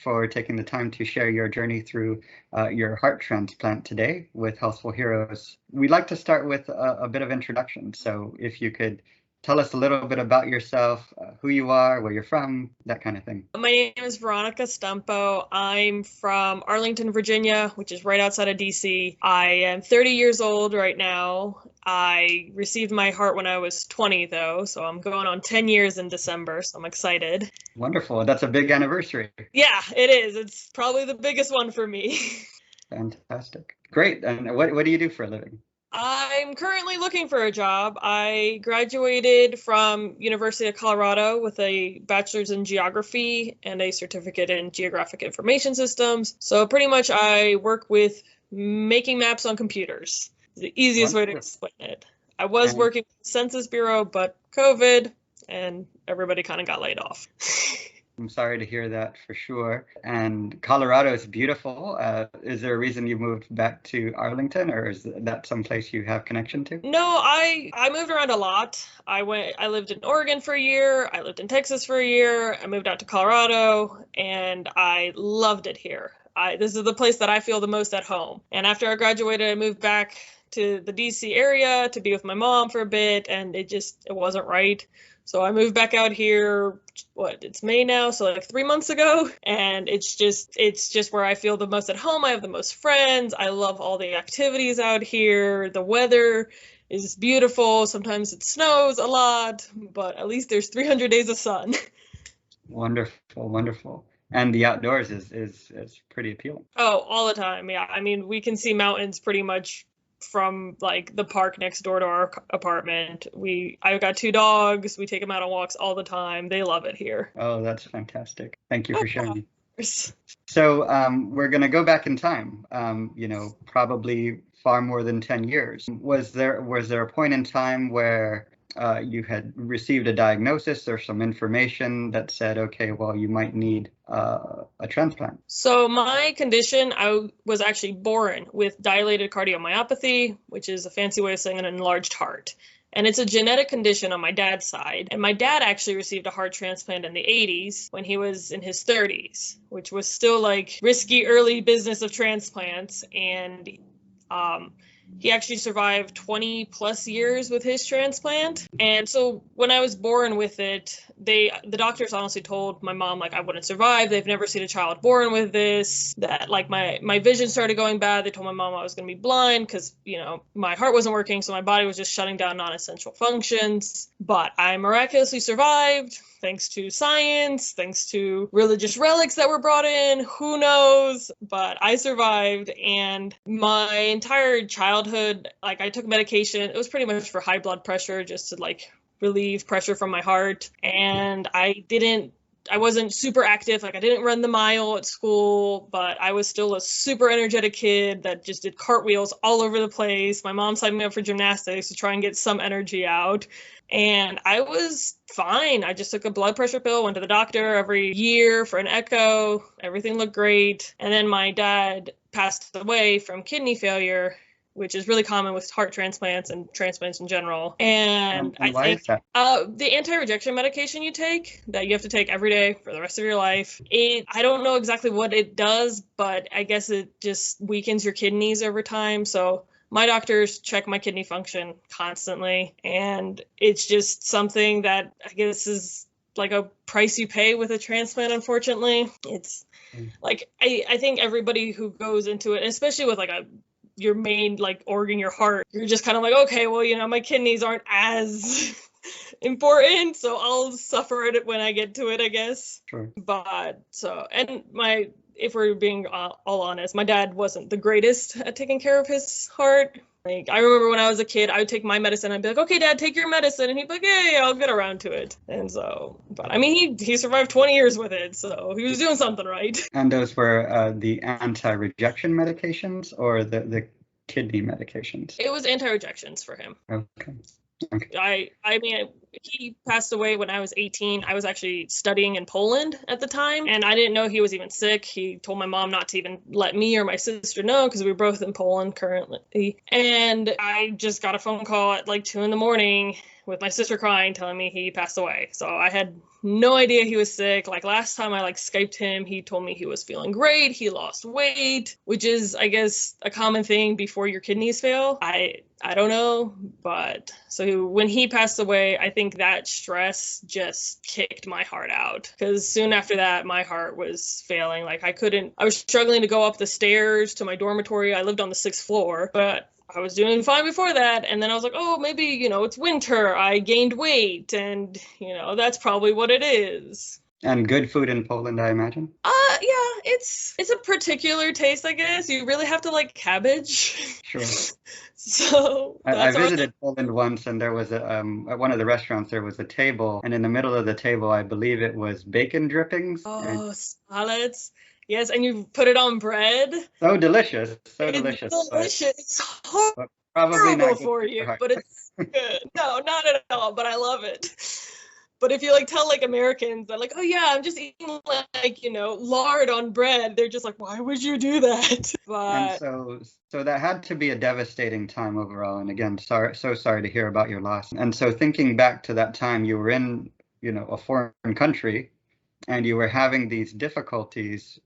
for taking the time to share your journey through your heart transplant today with Healthful Heroes. We'd like to start with a bit of introduction. So if you could tell us a little bit about yourself, who you are, where you're from, that kind of thing. My name is Veronika. I'm from Arlington, Virginia, which is right outside of DC. I am 30 years old right now. I received my heart when I was 20, though, so I'm going on 10 years in December, so I'm excited. Wonderful. That's a big anniversary. Yeah, it is. It's probably the biggest one for me. Fantastic. Great. And what do you do for a living? I'm currently looking for a job. I graduated from University of Colorado with a bachelor's in geography and a certificate in geographic information systems. So pretty much I work with making maps on computers. The easiest way to explain it. I was working with the Census Bureau, but COVID and everybody kind of got laid off. I'm sorry to hear that for sure. And Colorado is beautiful. Is there a reason you moved back to Arlington, or is that someplace you have connection to? No, I moved around a lot. I lived in Oregon for a year. I lived in Texas for a year. I moved out to Colorado, and I loved it here. This is the place that I feel the most at home. And after I graduated, I moved back to the DC area to be with my mom for a bit, and it wasn't right. So I moved back out here, it's May now, so like 3 months ago, and it's just where I feel the most at home. I have the most friends. I love all the activities out here. The weather is beautiful. Sometimes it snows a lot, but at least there's 300 days of sun. Wonderful, wonderful. And the outdoors is pretty appealing. Oh, all the time, yeah. I mean, we can see mountains pretty much from like the park next door to our apartment. I've got 2 dogs. We take them out on walks all the time. They love it here. Oh, that's fantastic. Thank you for sharing. So we're going to go back in time, probably far more than 10 years. Was there a point in time where you had received a diagnosis or some information that said, okay, well, you might need a transplant? So my condition, I was actually born with dilated cardiomyopathy, which is a fancy way of saying an enlarged heart. And it's a genetic condition on my dad's side. And my dad actually received a heart transplant in the 80s when he was in his 30s, which was still like risky early business of transplants. And he actually survived 20 plus years with his transplant. And so when I was born with it, the doctors honestly told my mom, like, I wouldn't survive. They've never seen a child born with this, that like my vision started going bad. They told my mom I was going to be blind because, my heart wasn't working. So my body was just shutting down non-essential functions. But I miraculously survived. Thanks to science, thanks to religious relics that were brought in, who knows? But I survived, and my entire childhood, like I took medication. It was pretty much for high blood pressure, just to like relieve pressure from my heart. And I wasn't super active. Like I didn't run the mile at school, but I was still a super energetic kid that just did cartwheels all over the place. My mom signed me up for gymnastics to try and get some energy out. And I was fine. I just took a blood pressure pill, went to the doctor every year for an echo. Everything looked great. And then my dad passed away from kidney failure, which is really common with heart transplants and transplants in general. And I think the anti-rejection medication you take, that you have to take every day for the rest of your life, I don't know exactly what it does, but I guess it just weakens your kidneys over time. So my doctors check my kidney function constantly, and it's just something that I guess is like a price you pay with a transplant, unfortunately. It's like, I think everybody who goes into it, especially with like your main like organ, your heart, you're just kind of like, okay, well, my kidneys aren't as important, so I'll suffer it when I get to it, I guess. Sure. But if we're being all honest, my dad wasn't the greatest at taking care of his heart. Like, I remember when I was a kid, I would take my medicine. I'd be like, okay, Dad, take your medicine. And he'd be like, yeah, I'll get around to it. And so, but I mean, he survived 20 years with it, so he was doing something right. And those were the anti-rejection medications or the kidney medications? It was anti-rejections for him. Okay. I mean, he passed away when I was 18. I was actually studying in Poland at the time, and I didn't know he was even sick. He told my mom not to even let me or my sister know because we were both in Poland currently. And I just got a phone call at like 2 a.m. with my sister crying, telling me he passed away. So I had no idea he was sick. Like last time I like Skyped him, he told me he was feeling great. He lost weight, which is, I guess, a common thing before your kidneys fail. I don't know, but so when he passed away, I think that stress just kicked my heart out, because soon after that, my heart was failing. Like I was struggling to go up the stairs to my dormitory. I lived on the 6th floor, but I was doing fine before that. And then I was like, oh, maybe, it's winter. I gained weight, and, that's probably what it is. And good food in Poland, I imagine? Yeah, it's a particular taste, I guess. You really have to like cabbage. Sure. So I visited Poland once, and there was at one of the restaurants, there was a table, and in the middle of the table, I believe it was bacon drippings. Oh, salads. Yes, and you put it on bread. So delicious. So it's delicious. Delicious. It's horrible probably not for you, but it's good. No, not at all, but I love it. But if you like tell like Americans that like, oh yeah, I'm just eating like, lard on bread, they're just like, why would you do that? But and so that had to be a devastating time overall. And again, so sorry to hear about your loss. And so thinking back to that time, you were in, a foreign country, and you were having these difficulties,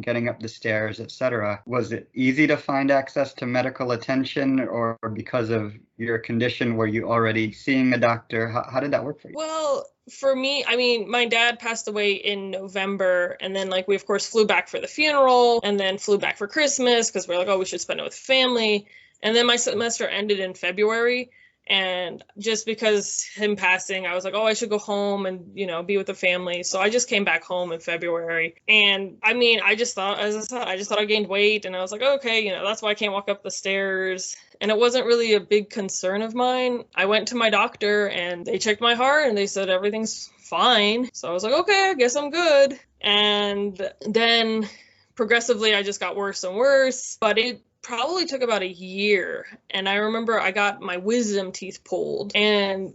getting up the stairs, etc. Was it easy to find access to medical attention, or because of your condition, were you already seeing a doctor? How did that work for you? Well, for me, I mean, my dad passed away in November, and then like we of course flew back for the funeral, and then flew back for Christmas because we're like, oh, we should spend it with family. And then my semester ended in February. And just because him passing, I was like, oh, I should go home and, be with the family. So I just came back home in February. And I mean, I just thought I gained weight, and I was like, okay, that's why I can't walk up the stairs. And it wasn't really a big concern of mine. I went to my doctor, and they checked my heart, and they said everything's fine. So I was like, okay, I guess I'm good. And then progressively, I just got worse and worse. But it probably took about a year. And I remember I got my wisdom teeth pulled, and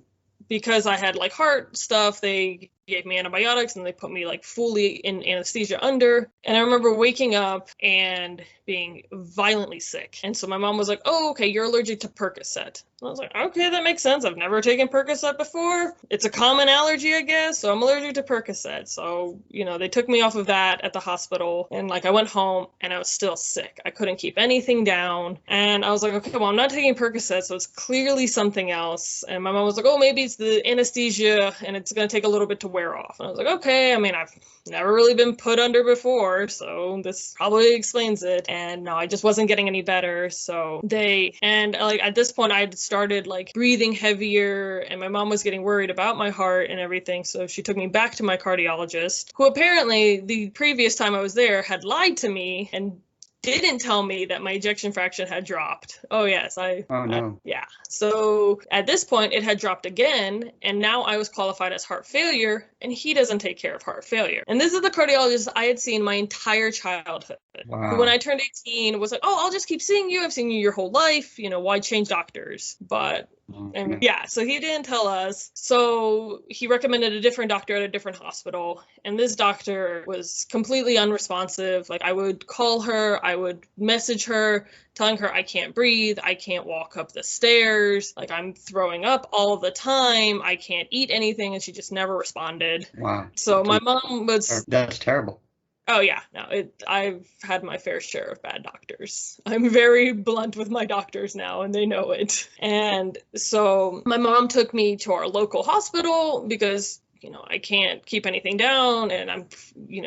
because I had like heart stuff, they gave me antibiotics and they put me like fully in anesthesia under. And I remember waking up and being violently sick. And so my mom was like, oh, okay, you're allergic to Percocet. And I was like, okay, that makes sense. I've never taken Percocet before. It's a common allergy, I guess. So I'm allergic to Percocet. So, they took me off of that at the hospital. And like I went home and I was still sick. I couldn't keep anything down. And I was like, okay, well, I'm not taking Percocet, so it's clearly something else. And my mom was like, oh, maybe it's the anesthesia and it's going to take a little bit to wear off. And I was like, okay, I mean, I've never really been put under before, so this probably explains it. And no, I just wasn't getting any better. So at this point I had started like breathing heavier, and my mom was getting worried about my heart and everything. So she took me back to my cardiologist, who apparently the previous time I was there had lied to me and didn't tell me that my ejection fraction had dropped. Oh, yes. Oh, no. Yeah. So at this point, it had dropped again, and now I was qualified as heart failure, and he doesn't take care of heart failure. And this is the cardiologist I had seen my entire childhood. Wow. When I turned 18, was like, oh, I'll just keep seeing you. I've seen you your whole life. Why change doctors? But and yeah, so he didn't tell us. So he recommended a different doctor at a different hospital. And this doctor was completely unresponsive. Like I would call her, I would message her, telling her I can't breathe, I can't walk up the stairs, like I'm throwing up all the time, I can't eat anything, and she just never responded. Wow. So my mom was... That's terrible. Oh, yeah. No, I've had my fair share of bad doctors. I'm very blunt with my doctors now, and they know it. And so my mom took me to our local hospital because, I can't keep anything down and I'm,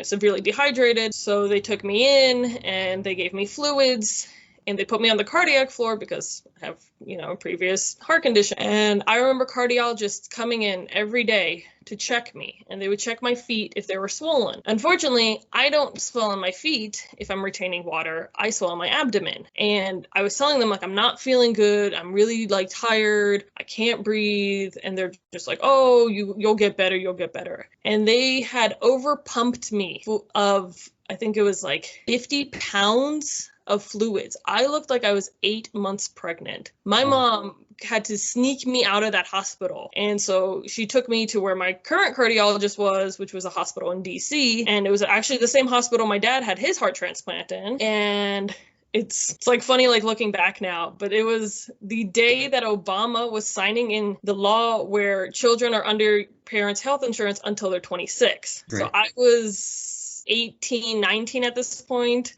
severely dehydrated. So they took me in and they gave me fluids. And they put me on the cardiac floor because I have, a previous heart condition. And I remember cardiologists coming in every day to check me, and they would check my feet if they were swollen. Unfortunately, I don't swell on my feet if I'm retaining water. I swell on my abdomen. And I was telling them, like, I'm not feeling good. I'm really, tired. I can't breathe. And they're just like, oh, you'll get better. You'll get better. And they had overpumped me of, I think it was 50 pounds of fluids. I looked like I was 8 months pregnant. My mom had to sneak me out of that hospital. And so she took me to where my current cardiologist was, which was a hospital in DC. And it was actually the same hospital my dad had his heart transplant in. And it's like funny, like looking back now, but it was the day that Obama was signing in the law where children are under parents' health insurance until they're 26. Great. So I was 18, 19 at this point,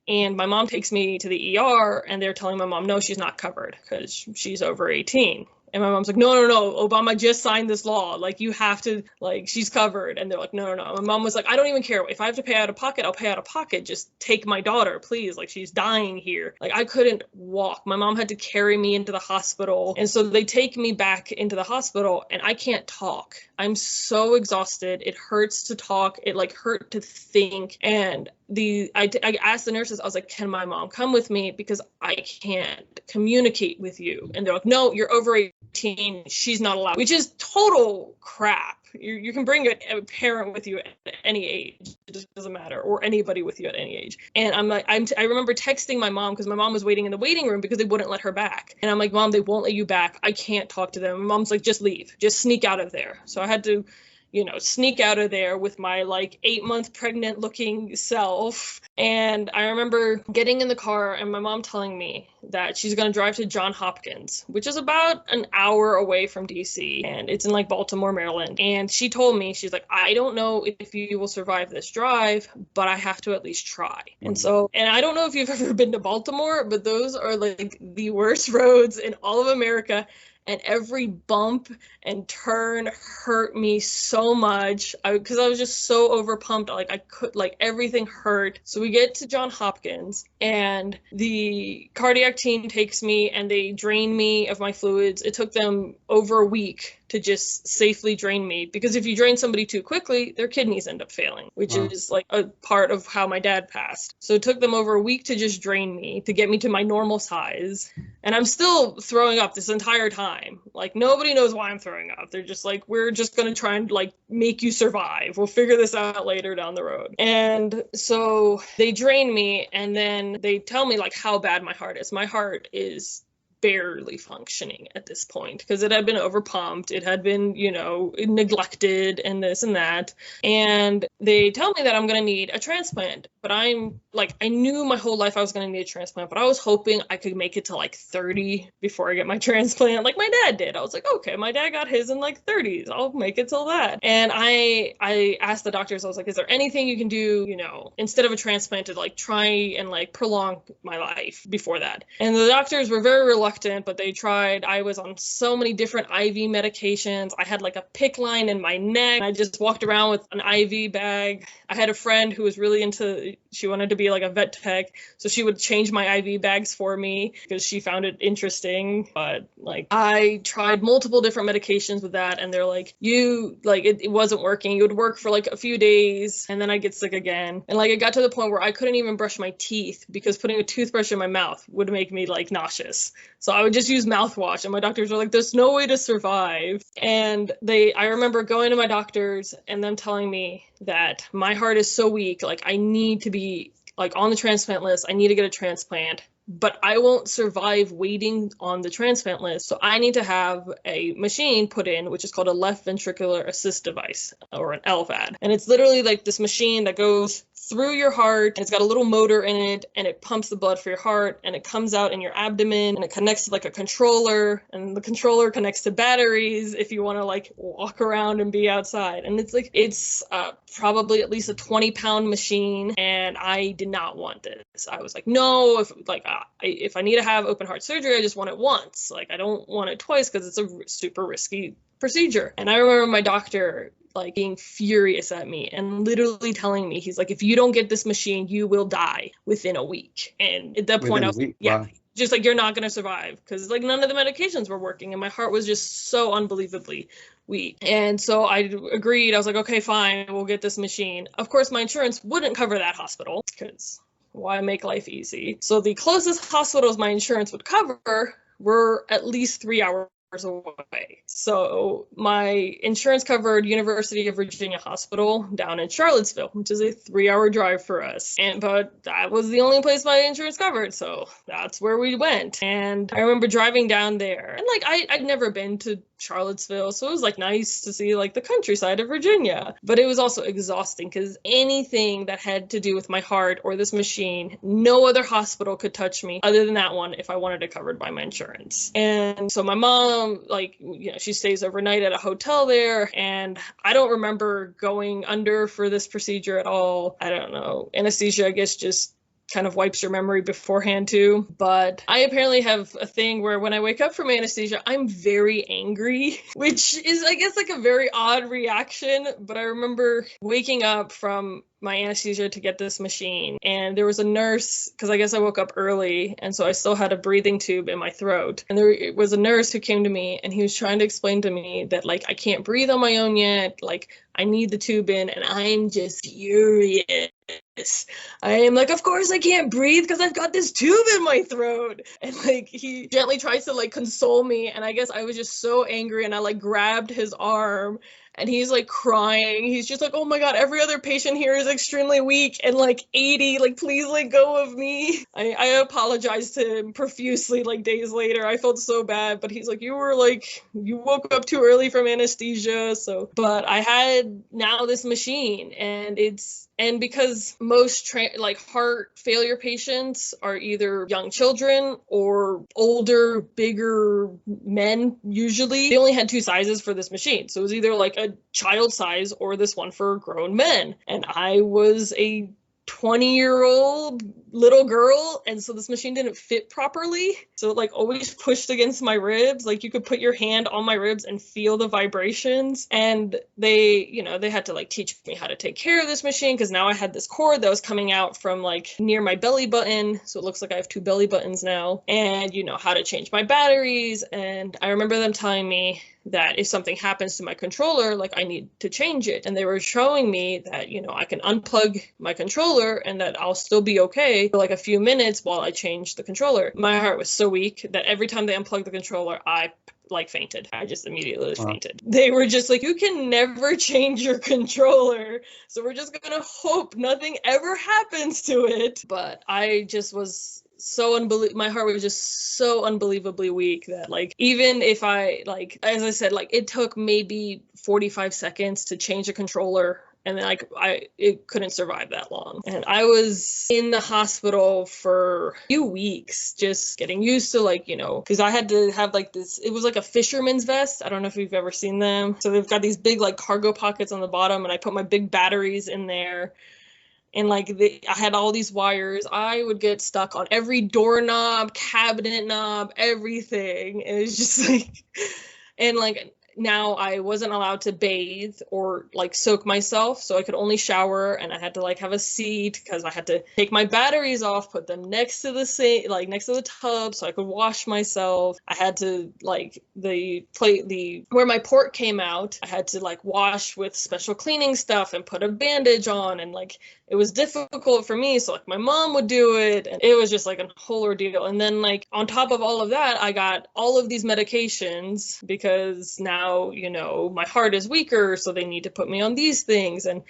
and my mom takes me to the ER, and they're telling my mom, no, she's not covered because she's over 18. And my mom's like, no, Obama just signed this law. Like, you have to, like, she's covered. And they're like, no. My mom was like, I don't even care. If I have to pay out of pocket, I'll pay out of pocket. Just take my daughter, please. Like, she's dying here. Like, I couldn't walk. My mom had to carry me into the hospital. And so they take me back into the hospital, and I can't talk. I'm so exhausted. It hurts to talk. It, like, hurt to think. And I asked the nurses, I was like, can my mom come with me? Because I can't communicate with you. And they're like, no, you're over 18. She's not allowed, which is total crap. You can bring a parent with you at any age. It just doesn't matter. Or anybody with you at any age. And I'm like, I remember texting my mom because my mom was waiting in the waiting room because they wouldn't let her back. And I'm like, Mom, they won't let you back. I can't talk to them. My mom's like, just leave. Just sneak out of there. So I had to, sneak out of there with my like 8-month pregnant looking self. And I remember getting in the car and my mom telling me that she's going to drive to Johns Hopkins, which is about an hour away from DC. And it's in like Baltimore, Maryland. And she told me, she's like, I don't know if you will survive this drive, but I have to at least try. And I don't know if you've ever been to Baltimore, but those are like the worst roads in all of America. And every bump and turn hurt me so much because I was just so overpumped. Like everything hurt. So we get to Johns Hopkins and the cardiac team takes me and they drain me of my fluids. It took them over a week to just safely drain me because if you drain somebody too quickly, their kidneys end up failing, which is like a part of how my dad passed. So it took them over a week to just drain me, to get me to my normal size. And I'm still throwing up this entire time. Like, nobody knows why I'm throwing up. They're just like, we're just going to try and like make you survive. We'll figure this out later down the road. And so they drain me and then they tell me like how bad my heart is. My heart is barely functioning at this point because it had been overpumped. It had been, neglected and this and that. And they tell me that I'm going to need a transplant. But I'm like, I knew my whole life I was going to need a transplant, but I was hoping I could make it to like 30 before I get my transplant, like my dad did. I was like, okay, my dad got his in like 30s. I'll make it till that. And I asked the doctors, I was like, is there anything you can do, instead of a transplant to like try and like prolong my life before that? And the doctors were very reluctant, but they tried. I was on so many different IV medications. I had like a PICC line in my neck. I just walked around with an IV bag. I had a friend who was really she wanted to be like a vet tech, so she would change my IV bags for me because she found it interesting. But like, I tried multiple different medications with that, and they're like, it wasn't working. It would work for like a few days, and then I'd get sick again. And like, it got to the point where I couldn't even brush my teeth because putting a toothbrush in my mouth would make me like nauseous. So I would just use mouthwash, and my doctors were like, there's no way to survive. And I remember going to my doctors and them telling me that my heart is so weak, like I need to be like on the transplant list. I need to get a transplant, but I won't survive waiting on the transplant list. So I need to have a machine put in, which is called a left ventricular assist device, or an LVAD. And it's literally like this machine that goes through your heart, and it's got a little motor in it, and it pumps the blood for your heart, and it comes out in your abdomen, and it connects to like a controller, and the controller connects to batteries if you want to like walk around and be outside. And it's probably at least a 20-pound machine, and I did not want this. I was like, no, if I need to have open heart surgery, I just want it once. Like, I don't want it twice because it's a super risky procedure. And I remember my doctor like being furious at me and literally telling me, he's like, if you don't get this machine, you will die within a week. And at that point I was like, yeah, wow. Just like, you're not going to survive, because like none of the medications were working and my heart was just so unbelievably weak. And so I agreed. I was like, okay, fine, we'll get this machine. Of course, my insurance wouldn't cover that hospital because why make life easy? So the closest hospitals my insurance would cover were at least 3 hours away. So my insurance covered University of Virginia Hospital down in Charlottesville, which is a 3-hour drive for us. But that was the only place my insurance covered, so that's where we went. And I remember driving down there, and like I'd never been to Charlottesville, so it was like nice to see like the countryside of Virginia. But it was also exhausting because anything that had to do with my heart or this machine, no other hospital could touch me other than that one if I wanted it covered by my insurance. And so my mom, like, she stays overnight at a hotel there, and I don't remember going under for this procedure at all. I don't know. Anesthesia, I guess, just kind of wipes your memory beforehand too. But I apparently have a thing where when I wake up from anesthesia, I'm very angry, which is, I guess, like a very odd reaction. But I remember waking up from my anesthesia to get this machine, and there was a nurse, because I guess I woke up early, and so I still had a breathing tube in my throat, and there was a nurse who came to me, and he was trying to explain to me that, like, I can't breathe on my own yet, like, I need the tube in, and I'm just furious. I am like, of course I can't breathe because I've got this tube in my throat. And like, he gently tries to like console me, and I guess I was just so angry, and I like grabbed his arm, and he's like crying. He's just like, oh my God, every other patient here is extremely weak and like 80, like, please let go of me. I apologized to him profusely like days later. I felt so bad, but he's like, you woke up too early from anesthesia. So, but I had now this machine, and because most like heart failure patients are either young children or older, bigger men, usually, they only had 2 sizes for this machine. So it was either like a child size or this one for grown men. And I was a 20-year-old little girl, and so this machine didn't fit properly, so it like always pushed against my ribs. Like, you could put your hand on my ribs and feel the vibrations. And they had to like teach me how to take care of this machine, because now I had this cord that was coming out from like near my belly button, so it looks like I have 2 belly buttons now, and how to change my batteries. And I remember them telling me that if something happens to my controller, like, I need to change it. And they were showing me that, I can unplug my controller and that I'll still be okay for like a few minutes while I change the controller. My heart was so weak that every time they unplugged the controller, I like fainted. I just immediately fainted. They were just like, you can never change your controller, so we're just gonna hope nothing ever happens to it. But I just was my heart was just so unbelievably weak that, like, even if I, like, as I said, like, it took maybe 45 seconds to change a controller, and then it couldn't survive that long. And I was in the hospital for a few weeks just getting used to, like, because I had to have like this, it was like a fisherman's vest. I don't know if you've ever seen them. So they've got these big like cargo pockets on the bottom, and I put my big batteries in there. And like, I had all these wires. I would get stuck on every doorknob, cabinet knob, everything. And it's just like, and like, now I wasn't allowed to bathe or like soak myself, so I could only shower, and I had to like have a seat because I had to take my batteries off, put them next to the sink, like next to the tub, so I could wash myself. I had to, like, where my port came out, I had to like wash with special cleaning stuff and put a bandage on, and like, it was difficult for me, so like my mom would do it, and it was just like a whole ordeal. And then, like, on top of all of that, I got all of these medications because now, my heart is weaker, so they need to put me on these things, and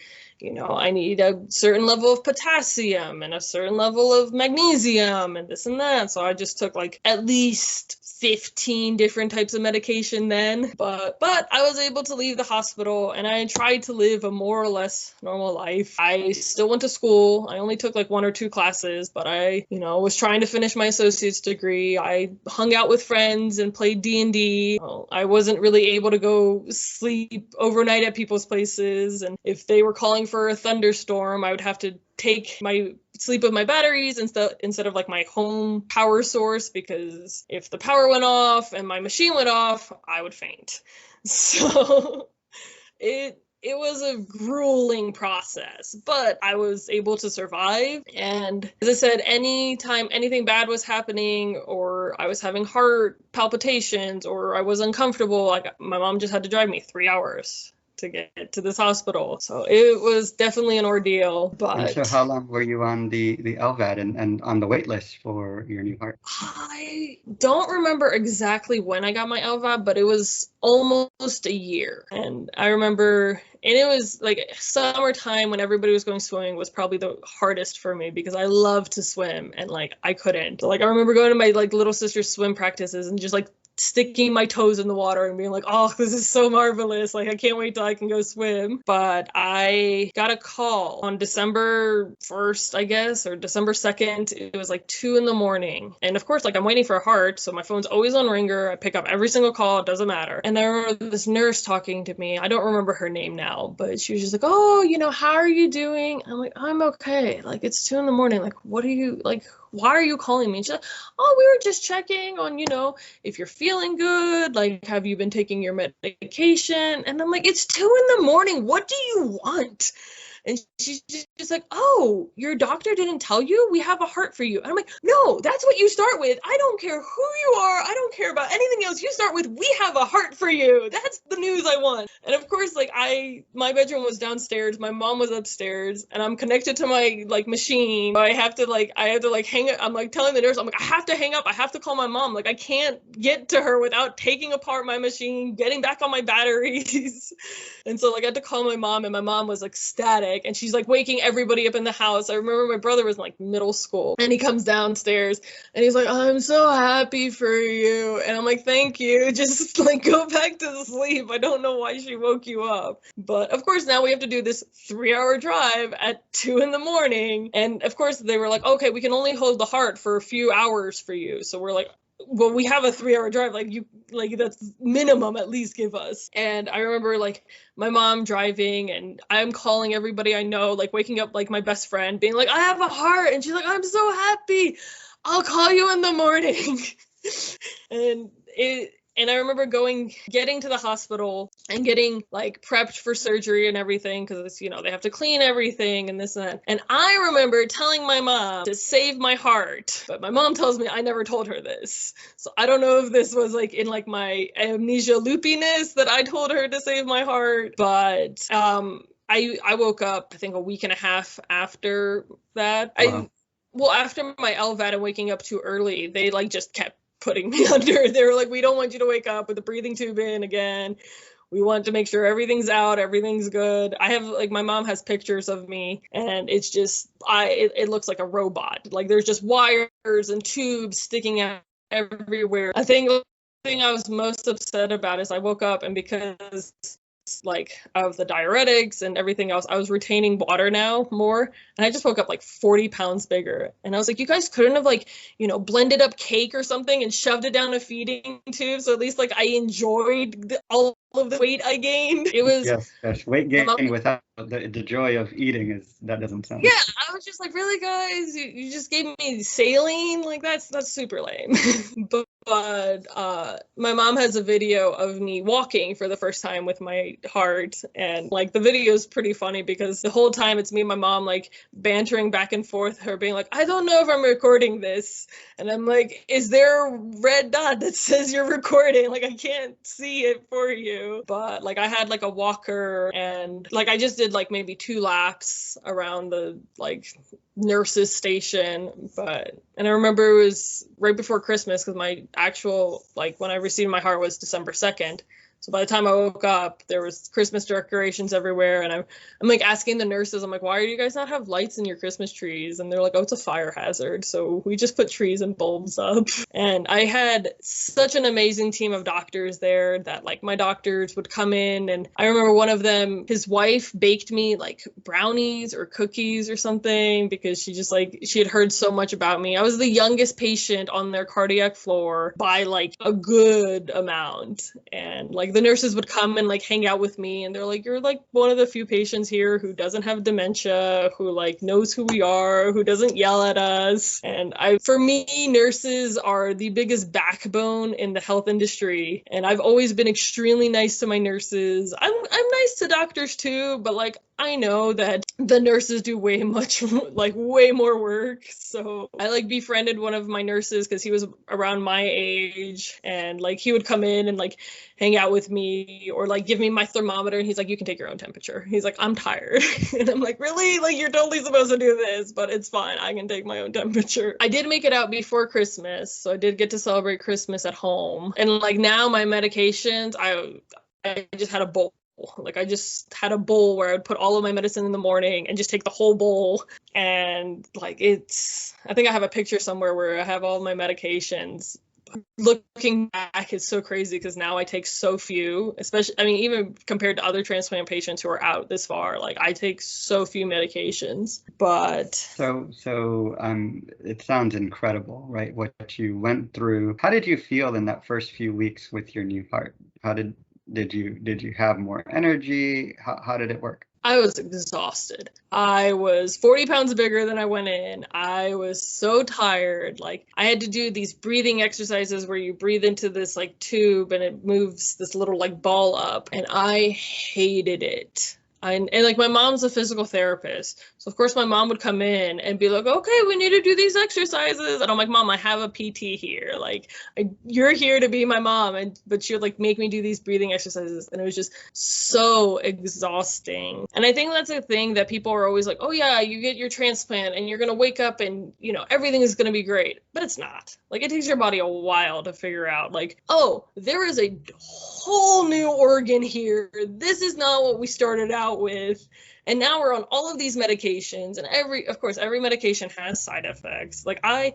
I need a certain level of potassium and a certain level of magnesium and this and that. So I just took like at least 15 different types of medication then. But I was able to leave the hospital, and I tried to live a more or less normal life. I still went to school. I only took like 1 or 2 classes, but I, was trying to finish my associate's degree. I hung out with friends and played D&D. I wasn't really able to go sleep overnight at people's places, and if they were calling for a thunderstorm, I would have to sleep with my batteries instead of like my home power source, because if the power went off and my machine went off, I would faint. So it was a grueling process, but I was able to survive. And as I said, anytime anything bad was happening, or I was having heart palpitations, or I was uncomfortable, like, my mom just had to drive me 3 hours to get to this hospital. So it was definitely an ordeal. But and so how long were you on the LVAD and on the wait list for your new heart? I don't remember exactly when I got my LVAD, but it was almost a year. And I remember, and it was like summertime when everybody was going swimming was probably the hardest for me because I love to swim and like I couldn't. So, like I remember going to my like little sister's swim practices and just like sticking my toes in the water and being like, oh, this is so marvelous. Like, I can't wait till I can go swim. But I got a call on December 1st, I guess, or December 2nd. It was like 2 a.m. And of course, like I'm waiting for a heart. So my phone's always on ringer. I pick up every single call. It doesn't matter. And I remember this nurse talking to me. I don't remember her name now, but she was just like, oh, how are you doing? I'm like, I'm okay. Like, it's 2 a.m. Like, what are you, like, why are you calling me? And she's like, oh, we were just checking on, if you're feeling good, like, have you been taking your medication? And I'm like, it's 2 a.m. What do you want? And she's just like, oh, your doctor didn't tell you? We have a heart for you. And I'm like, no, that's what you start with. I don't care who you are. I don't care about anything else. You start with, we have a heart for you. That's the news I want. And of course, like my bedroom was downstairs. My mom was upstairs and I'm connected to my like machine. I have to hang up. I'm like telling the nurse, I'm like, I have to hang up. I have to call my mom. Like I can't get to her without taking apart my machine, getting back on my batteries. And so like I had to call my mom and my mom was ecstatic. And she's like waking everybody up in the house. I remember my brother was in like middle school and he comes downstairs and he's like, I'm so happy for you. And I'm like, thank you. Just like go back to sleep. I don't know why she woke you up. But of course, now we have to do this 3-hour drive at 2 a.m. And of course, they were like, okay, we can only hold the heart for a few hours for you. So we're like, well, we have a 3-hour drive, like that's minimum at least give us. And I remember like my mom driving and I'm calling everybody I know, like waking up like my best friend being like, I have a heart. And she's like, I'm so happy. I'll call you in the morning. And I remember getting to the hospital and getting like prepped for surgery and everything because they have to clean everything and this and that. And I remember telling my mom to save my heart, but my mom tells me I never told her this. So I don't know if this was like in like my amnesia loopiness that I told her to save my heart, but I woke up I think a week and a half after that. Wow. After my LVAD and waking up too early, they like just kept putting me under. They were like, we don't want you to wake up with the breathing tube in again. We want to make sure everything's out, everything's good. I have like my mom has pictures of me and it's just it looks like a robot. Like there's just wires and tubes sticking out everywhere. I think the thing I was most upset about is I woke up and because like of the diuretics and everything else, I was retaining water now more, and I just woke up like 40 pounds bigger. And I was like, you guys couldn't have like blended up cake or something and shoved it down a feeding tube, so at least like I enjoyed all of the weight I gained. It was yes. Weight gain without the joy of eating that doesn't sound. Yeah, I was just like, really, guys, you just gave me saline? Like that's super lame. But my mom has a video of me walking for the first time with my heart, and like the video is pretty funny because the whole time it's me and my mom like bantering back and forth, her being like, I don't know if I'm recording this, and I'm like, is there a red dot that says you're recording? Like I can't see it for you. But like I had like a walker and like I just did like maybe 2 laps around the like nurses station. And I remember it was right before Christmas because my actual like when I received my heart was December 2nd. So by the time I woke up, there was Christmas decorations everywhere. And I'm like asking the nurses, I'm like, why do you guys not have lights in your Christmas trees? And they're like, oh, it's a fire hazard. So we just put trees and bulbs up. And I had such an amazing team of doctors there that like my doctors would come in. And I remember one of them, his wife baked me like brownies or cookies or something because she had heard so much about me. I was the youngest patient on their cardiac floor by like a good amount. And like the nurses would come and like hang out with me and they're like, you're like one of the few patients here who doesn't have dementia, who like knows who we are, who doesn't yell at us. And for me, nurses are the biggest backbone in the health industry. And I've always been extremely nice to my nurses. I'm nice to doctors too, but like I know that the nurses do way more work. So I like befriended one of my nurses because he was around my age, and like he would come in and like hang out with me or like give me my thermometer, and he's like, you can take your own temperature. He's like, I'm tired. And I'm like, really? Like, you're totally supposed to do this, but it's fine. I can take my own temperature. I did make it out before Christmas, so I did get to celebrate Christmas at home. And like now my medications, I just had a bowl. Like I just had a bowl where I would put all of my medicine in the morning and just take the whole bowl. And like I think I have a picture somewhere where I have all my medications. Looking back, it's so crazy because now I take so few, especially, I mean, even compared to other transplant patients who are out this far, like I take so few medications. But so it sounds incredible, right? What you went through. How did you feel in that first few weeks with your new heart? How did you have more energy? How did it work? I was exhausted. I was 40 pounds bigger than I went in. I was so tired. Like I had to do these breathing exercises where you breathe into this like tube and it moves this little like ball up, and I hated it. And like my mom's a physical therapist. So of course my mom would come in and be like, okay, we need to do these exercises. And I'm like, Mom, I have a PT here. Like you're here to be my mom. But she would like make me do these breathing exercises. And it was just so exhausting. And I think that's a thing that people are always like, oh yeah, you get your transplant and you're going to wake up and, you know, everything is going to be great. But it's not. Like it takes your body a while to figure out like, oh, there is a whole new organ here. This is not what we started out with, and now we're on all of these medications, and every medication has side effects. Like I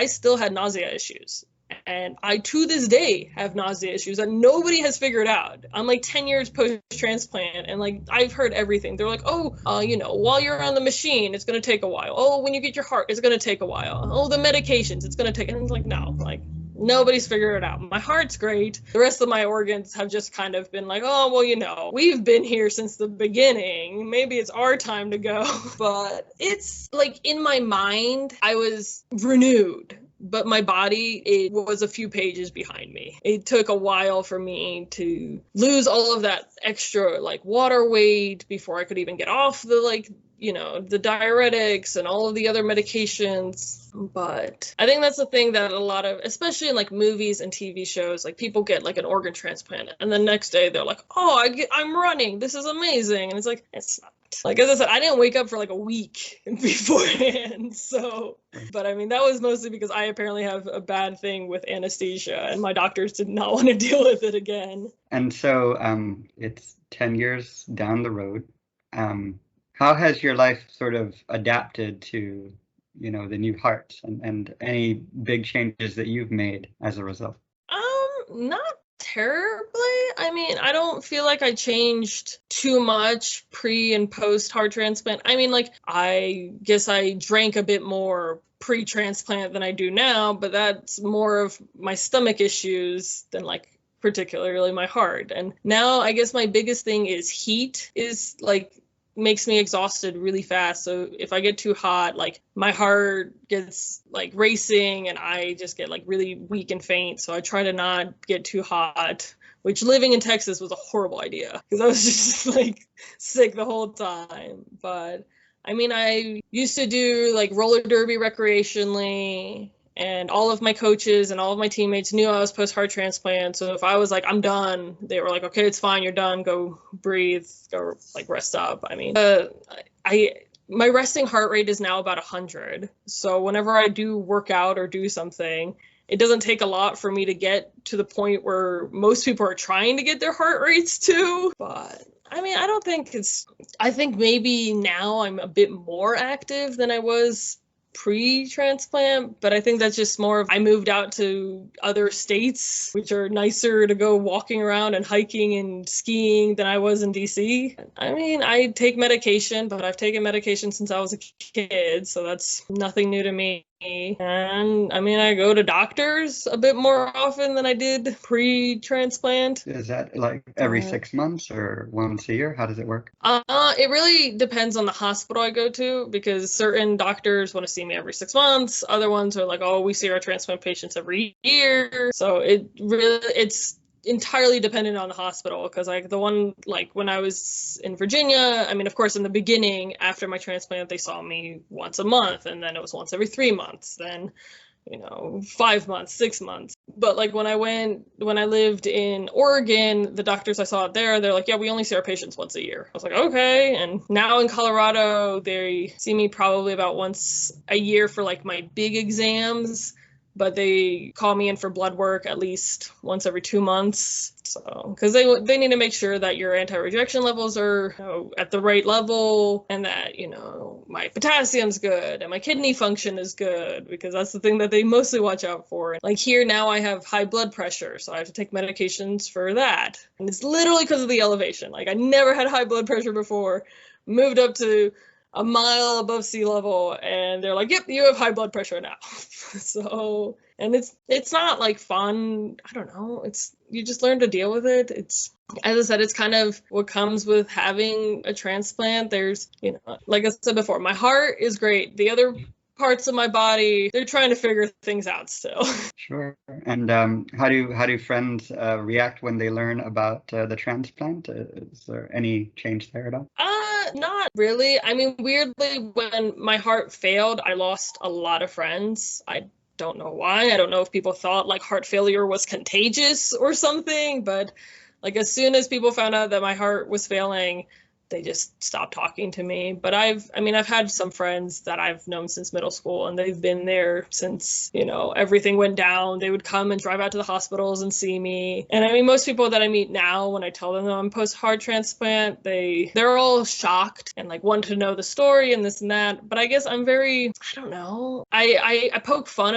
still had nausea issues, and I to this day have nausea issues that nobody has figured out. I'm like 10 years post-transplant, and like I've heard everything. They're like, oh, you know, while you're on the machine, it's going to take a while. Oh, when you get your heart, it's going to take a while. Oh, the medications, it's going to take, and it's like, no, like nobody's figured it out. My heart's great. The rest of my organs have just kind of been like, oh, well, you know, we've been here since the beginning. Maybe it's our time to go. But it's like in my mind, I was renewed. But my body, it was a few pages behind me. It took a while for me to lose all of that extra like water weight before I could even get off the like, you know, the diuretics and all of the other medications. But I think that's the thing that a lot of, especially in like movies and TV shows, like people get like an organ transplant and the next day they're like, oh, I'm running. This is amazing. And it's like, it's not. Like, as I said, I didn't wake up for like a week beforehand. So, but I mean, that was mostly because I apparently have a bad thing with anesthesia and my doctors did not want to deal with it again. And so it's 10 years down the road. How has your life sort of adapted to, you know, the new heart and any big changes that you've made as a result? Not terribly. I mean, I don't feel like I changed too much pre and post heart transplant. I mean, like, I guess I drank a bit more pre-transplant than I do now, but that's more of my stomach issues than like particularly my heart. And now I guess my biggest thing is heat is like makes me exhausted really fast. So if I get too hot, like my heart gets like racing and I just get like really weak and faint. So I try to not get too hot, which living in Texas was a horrible idea because I was just like sick the whole time. But I mean, I used to do like roller derby recreationally, and all of my coaches and all of my teammates knew I was post-heart transplant. So if I was like, I'm done, they were like, okay, it's fine, you're done, go breathe, go like rest up. I mean, my resting heart rate is now about 100. So whenever I do work out or do something, it doesn't take a lot for me to get to the point where most people are trying to get their heart rates to. But I mean, I think maybe now I'm a bit more active than I was pre-transplant, but I think that's just more of I moved out to other states, which are nicer to go walking around and hiking and skiing than I was in DC. I mean, I take medication, but I've taken medication since I was a kid, so that's nothing new to me. And I mean, I go to doctors a bit more often than I did pre-transplant. Is that like every 6 months or once a year? How does it work? It really depends on the hospital I go to, because certain doctors want to see me every 6 months. Other ones are like, oh, we see our transplant patients every year. So it's entirely dependent on the hospital, because like the one, like when I was in Virginia, I mean, of course, in the beginning after my transplant, they saw me once a month, and then it was once every 3 months, then 5 months, 6 months. But like when I lived in Oregon, the doctors I saw out there, they're like, yeah, we only see our patients once a year. I was like, okay. And now in Colorado, they see me probably about once a year for like my big exams, but they call me in for blood work at least once every 2 months. So, because they need to make sure that your anti-rejection levels are at the right level, and that, my potassium's good and my kidney function is good, because that's the thing that they mostly watch out for. Like here now I have high blood pressure, so I have to take medications for that. And it's literally because of the elevation. Like I never had high blood pressure before, moved up to a mile above sea level, and they're like, yep, you have high blood pressure now. So, and it's not like fun. I don't know. You just learn to deal with it. It's, as I said, it's kind of what comes with having a transplant. There's, like I said before, my heart is great. The other parts of my body, they're trying to figure things out still. Sure. And how do friends react when they learn about the transplant? Is there any change there at all? Not really. I mean, weirdly, when my heart failed, I lost a lot of friends. I don't know why. I don't know if people thought like heart failure was contagious or something, but like as soon as people found out that my heart was failing, they just stopped talking to me. But I've had some friends that I've known since middle school, and they've been there since, everything went down. They would come and drive out to the hospitals and see me. And I mean, most people that I meet now, when I tell them that I'm post-heart transplant, they're all shocked and like want to know the story and this and that. But I guess I'm I don't know. I poke fun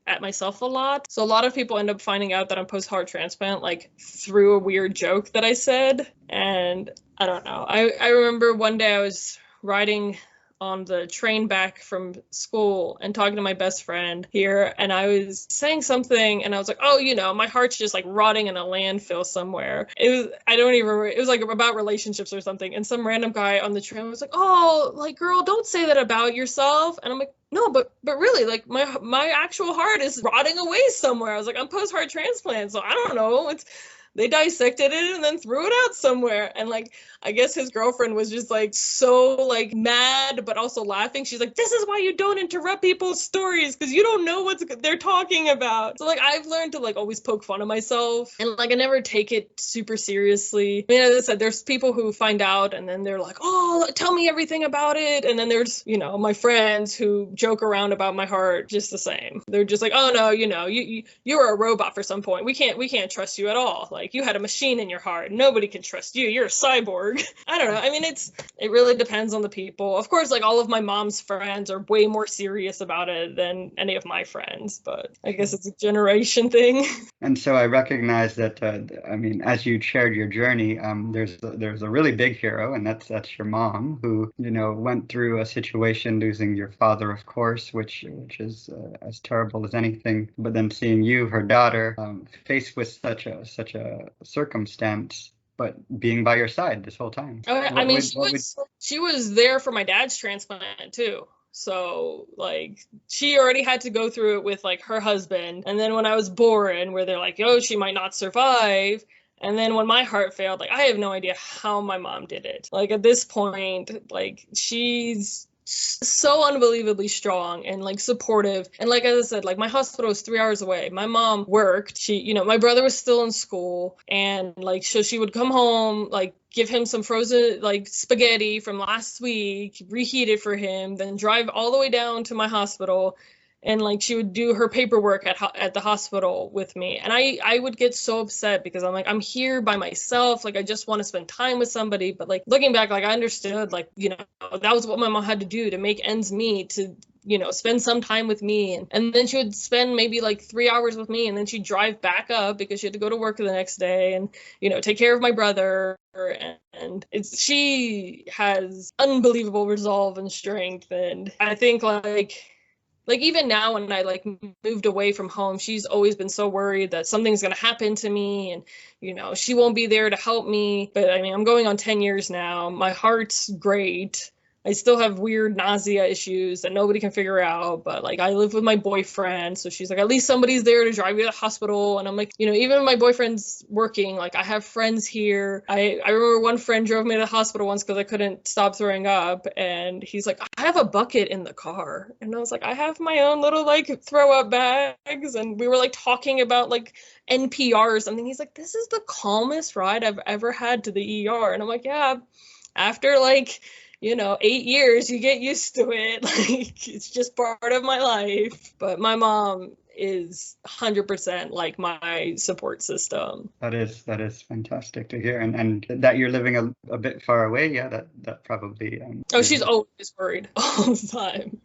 at myself a lot. So a lot of people end up finding out that I'm post-heart transplant, like through a weird joke that I said. And I don't know. I remember one day I was riding on the train back from school and talking to my best friend here, and I was saying something, and I was like, oh, my heart's just like rotting in a landfill somewhere. I don't even remember. It was like about relationships or something, and some random guy on the train was like, oh, like, girl, don't say that about yourself. And I'm like, no, but really, like, my actual heart is rotting away somewhere. I was like, I'm post-heart transplant, so I don't know. They dissected it and then threw it out somewhere. And like, I guess his girlfriend was just like so like mad, but also laughing. She's like, this is why you don't interrupt people's stories, because you don't know what they're talking about. So like, I've learned to like always poke fun of myself, and like I never take it super seriously. I mean, as I said, there's people who find out and then they're like, oh, tell me everything about it. And then there's, my friends who joke around about my heart just the same. They're just like, oh no, you're a robot for some point. We can't trust you at all. Like, you had a machine in your heart. Nobody can trust you. You're a cyborg. I don't know. I mean, it really depends on the people. Of course, like all of my mom's friends are way more serious about it than any of my friends, but I guess it's a generation thing. And so I recognize that, as you shared your journey, there's a really big hero, and that's your mom, who, went through a situation losing your father, of course, which is as terrible as anything. But then seeing you, her daughter, faced with such a circumstance, but being by your side this whole time. She was there for my dad's transplant too. So like, she already had to go through it with like her husband. And then when I was born, where they're like, oh, she might not survive. And then when my heart failed, like, I have no idea how my mom did it. Like, at this point, like, she's so unbelievably strong and like supportive. And like, as I said, like, my hospital was 3 hours away. My mom worked. She, my brother was still in school, and like, so she would come home, like, give him some frozen like spaghetti from last week, reheat it for him, then drive all the way down to my hospital. And like, she would do her paperwork at the hospital with me. And I would get so upset, because I'm like, I'm here by myself. Like, I just want to spend time with somebody. But like, looking back, like, I understood, like, that was what my mom had to do to make ends meet, to, spend some time with me. And then she would spend maybe like 3 hours with me, and then she'd drive back up because she had to go to work the next day, and, take care of my brother. And she has unbelievable resolve and strength. And I think like, even now when I like moved away from home, she's always been so worried that something's going to happen to me, and, she won't be there to help me. But I mean, I'm going on 10 years now. My heart's great. I still have weird nausea issues that nobody can figure out, but like I live with my boyfriend, so she's like, at least somebody's there to drive me to the hospital. And I'm like, even if my boyfriend's working, like I have friends here. I remember one friend drove me to the hospital once because I couldn't stop throwing up, and he's like, I have a bucket in the car. And I was like, I have my own little like throw up bags. And we were like talking about like NPR or something. He's like, this is the calmest ride I've ever had to the ER. And I'm like, yeah, after like 8 years, you get used to it. Like, it's just part of my life. But my mom is 100% like my support system. That is fantastic to hear. And that you're living a bit far away. Yeah, that probably. She's always worried all the time.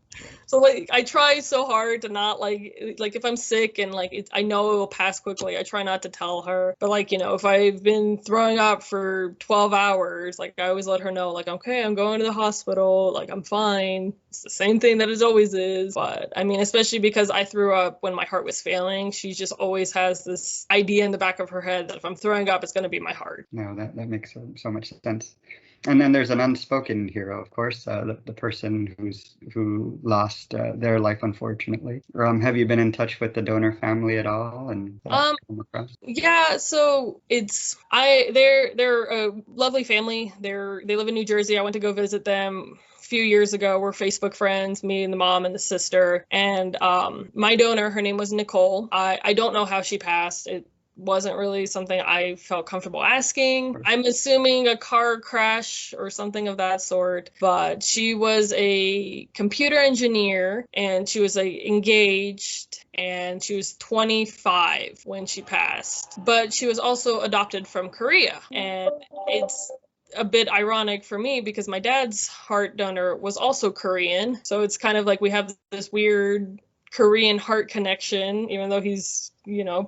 So like I try so hard to not like if I'm sick and like I know it will pass quickly, I try not to tell her. But like if I've been throwing up for 12 hours, like I always let her know, like, okay, I'm going to the hospital, like I'm fine. It's the same thing that it always is. But I mean, especially because I threw up when my heart was failing, she just always has this idea in the back of her head that if I'm throwing up, it's going to be my heart. No, that makes so much sense. And then there's an unspoken hero, of course, the person who lost their life, unfortunately. Have you been in touch with the donor family at all? And yeah, so they're a lovely family. They live in New Jersey. I went to go visit them a few years ago. We're Facebook friends, me and the mom and the sister. And my donor, her name was Nicole. I don't know how she passed. It wasn't really something I felt comfortable asking. I'm assuming a car crash or something of that sort, but she was a computer engineer and she was engaged, and she was 25 when she passed, but she was also adopted from Korea. And it's a bit ironic for me because my dad's heart donor was also Korean. So it's kind of like we have this weird Korean heart connection, even though he's,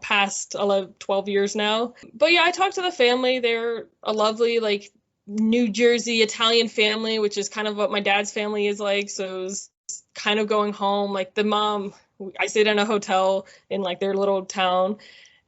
past 12 years now. But yeah, I talked to the family. They're a lovely, like, New Jersey Italian family, which is kind of what my dad's family is like. So it was kind of going home. Like the mom, I stayed in a hotel in like their little town.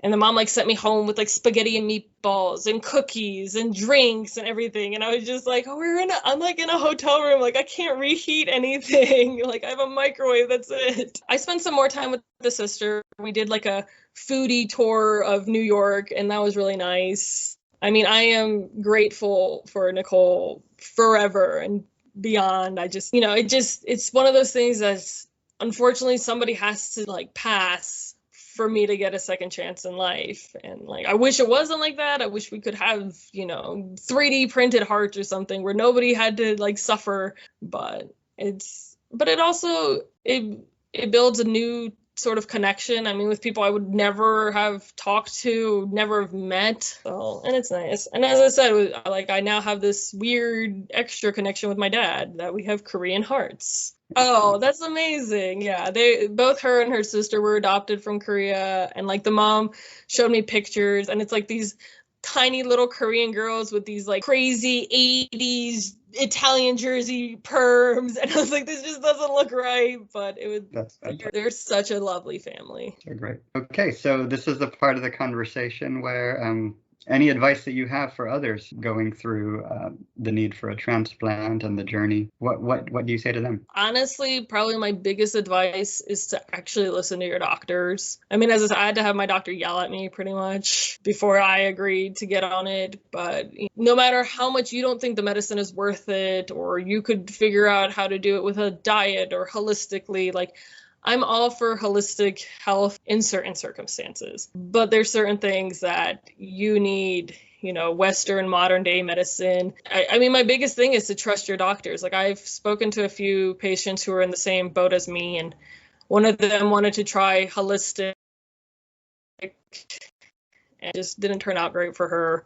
And the mom like sent me home with like spaghetti and meatballs and cookies and drinks and everything. And I was just like, oh, I'm like in a hotel room. Like I can't reheat anything. Like I have a microwave. That's it. I spent some more time with the sister. We did like a foodie tour of New York, and that was really nice. I mean, I am grateful for Nicole forever and beyond. I just, it's one of those things that's unfortunately somebody has to like pass for me to get a second chance in life. And like, I wish it wasn't like that. I wish we could have, 3D printed hearts or something where nobody had to like suffer, but it also, it builds a new sort of connection. I mean, with people I would never have talked to, never have met. So, and it's nice. And as I said, like I now have this weird extra connection with my dad that we have Korean hearts. Oh, that's amazing. Yeah, both her and her sister were adopted from Korea, and like the mom showed me pictures, and it's like these tiny little Korean girls with these like crazy 80s Italian jersey perms, and I was like, this just doesn't look right, but they're such a lovely family. They're great. Okay, so this is the part of the conversation where any advice that you have for others going through the need for a transplant and the journey, what do you say to them? Honestly, probably my biggest advice is to actually listen to your doctors. I mean, as I said, I had to have my doctor yell at me pretty much before I agreed to get on it. But no matter how much you don't think the medicine is worth it, or you could figure out how to do it with a diet or holistically, like I'm all for holistic health in certain circumstances, but there's certain things that you need, Western modern day medicine. I mean, my biggest thing is to trust your doctors. Like I've spoken to a few patients who are in the same boat as me, and one of them wanted to try holistic and it just didn't turn out great for her.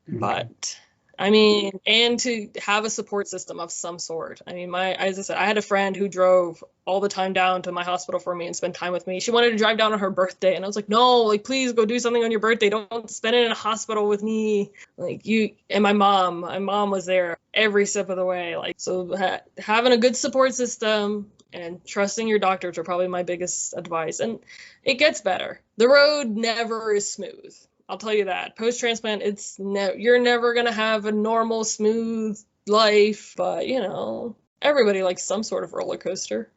Mm-hmm. But I mean, and to have a support system of some sort. I mean, as I said, I had a friend who drove all the time down to my hospital for me and spend time with me. She wanted to drive down on her birthday, and I was like, no, like, please go do something on your birthday. Don't spend it in a hospital with me. Like and my mom was there every step of the way. Like, so having a good support system and trusting your doctors are probably my biggest advice. And it gets better. The road never is smooth. I'll tell you that. Post-transplant, you're never going to have a normal, smooth life, but everybody likes some sort of roller coaster.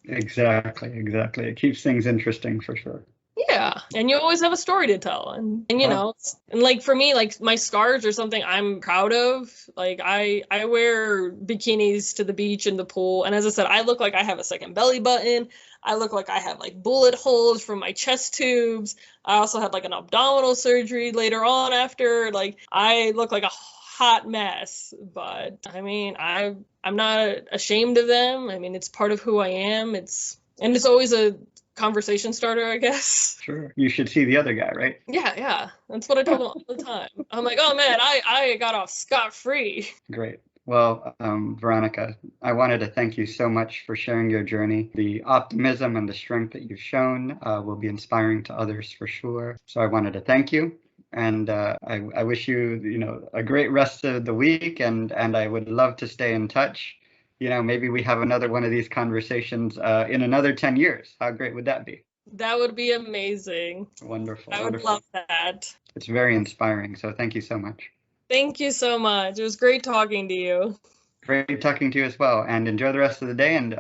Exactly. It keeps things interesting for sure. Yeah, and you always have a story to tell, and and like for me, like my scars are something I'm proud of. Like I wear bikinis to the beach and the pool, and as I said, I look like I have a second belly button. I look like I have like bullet holes from my chest tubes. I also had like an abdominal surgery later on after. Like I look like a hot mess, but I mean, I'm not ashamed of them. I mean, it's part of who I am. It's always a conversation starter, I guess. Sure. You should see the other guy, right? Yeah. That's what I tell them all the time. I'm like, oh man, I got off scot-free. Great. Well, Veronika, I wanted to thank you so much for sharing your journey. The optimism and the strength that you've shown will be inspiring to others for sure. So I wanted to thank you. And I wish you, a great rest of the week. And I would love to stay in touch. Maybe we have another one of these conversations in another 10 years. How great would that be? That would be amazing. Wonderful. I would love that. It's very inspiring. So thank you so much. Thank you so much. It was great talking to you. Great talking to you as well. And enjoy the rest of the day. And,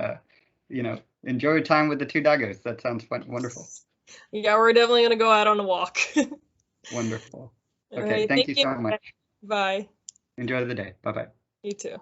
enjoy your time with the two doggos. That sounds wonderful. Yeah, we're definitely going to go out on a walk. Wonderful. Okay, right, thank you so much. Bye. Enjoy the day. Bye-bye. You too.